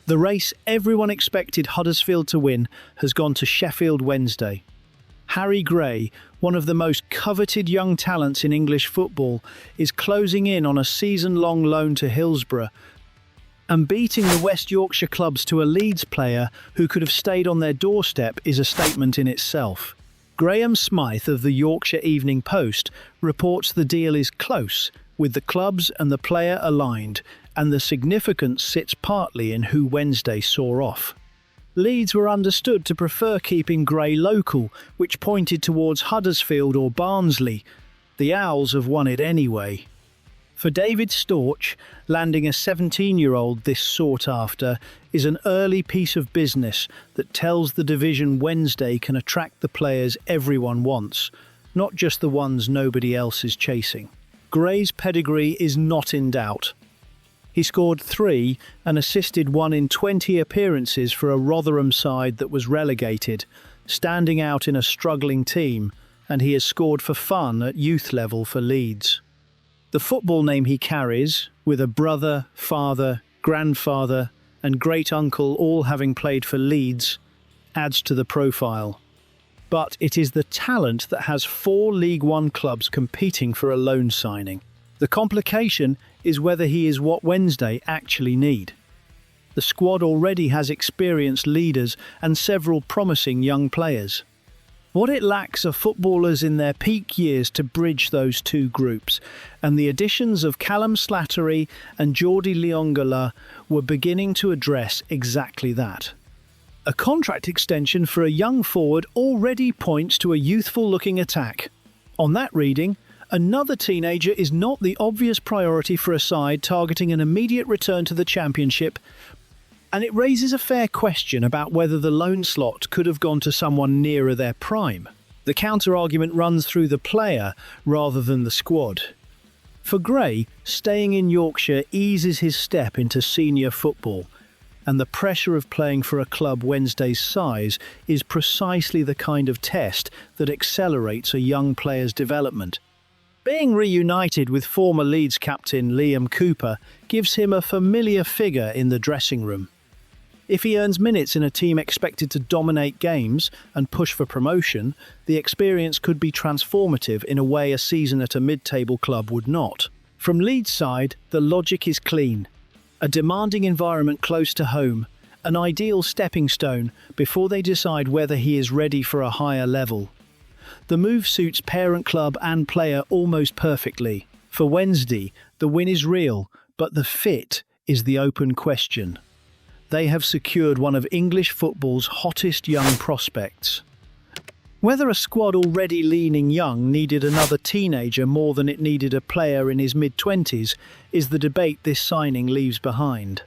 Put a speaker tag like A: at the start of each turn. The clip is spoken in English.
A: The race everyone expected Huddersfield to win has gone to Sheffield Wednesday. Harry Gray, one of the most coveted young talents in English football, is closing in on a season-long loan to Hillsborough, and beating the West Yorkshire clubs to a Leeds player who could have stayed on their doorstep is a statement in itself. Graham Smythe of the Yorkshire Evening Post reports the deal is close, with the clubs and the player aligned, and the significance sits partly in who Wednesday saw off. Leeds were understood to prefer keeping Gray local, which pointed towards Huddersfield or Barnsley. The Owls have won it anyway. For David Storch, landing a 17-year-old this sought after is an early piece of business that tells the division Wednesday can attract the players everyone wants, not just the ones nobody else is chasing. Gray's pedigree is not in doubt. He scored 3 and assisted 1 in 20 appearances for a Rotherham side that was relegated, standing out in a struggling team, and he has scored for fun at youth level for Leeds. The football name he carries, with a brother, father, grandfather and great-uncle all having played for Leeds, adds to the profile. But it is the talent that has 4 League One clubs competing for a loan signing. The complication is whether he is what Wednesday actually need. The squad already has experienced leaders and several promising young players. What it lacks are footballers in their peak years to bridge those two groups, and the additions of Callum Slattery and Jordi Leongola were beginning to address exactly that. A contract extension for a young forward already points to a youthful-looking attack. On that reading, another teenager is not the obvious priority for a side targeting an immediate return to the Championship, and it raises a fair question about whether the loan slot could have gone to someone nearer their prime. The counter-argument runs through the player rather than the squad. For Gray, staying in Yorkshire eases his step into senior football, and the pressure of playing for a club Wednesday's size is precisely the kind of test that accelerates a young player's development. Being reunited with former Leeds captain Liam Cooper gives him a familiar figure in the dressing room. If he earns minutes in a team expected to dominate games and push for promotion, the experience could be transformative in a way a season at a mid-table club would not. From Leeds' side, the logic is clean. A demanding environment close to home, an ideal stepping stone before they decide whether he is ready for a higher level. The move suits parent club and player almost perfectly. For Wednesday, the win is real, but the fit is the open question. They have secured one of English football's hottest young prospects. Whether a squad already leaning young needed another teenager more than it needed a player in his mid-20s is the debate this signing leaves behind.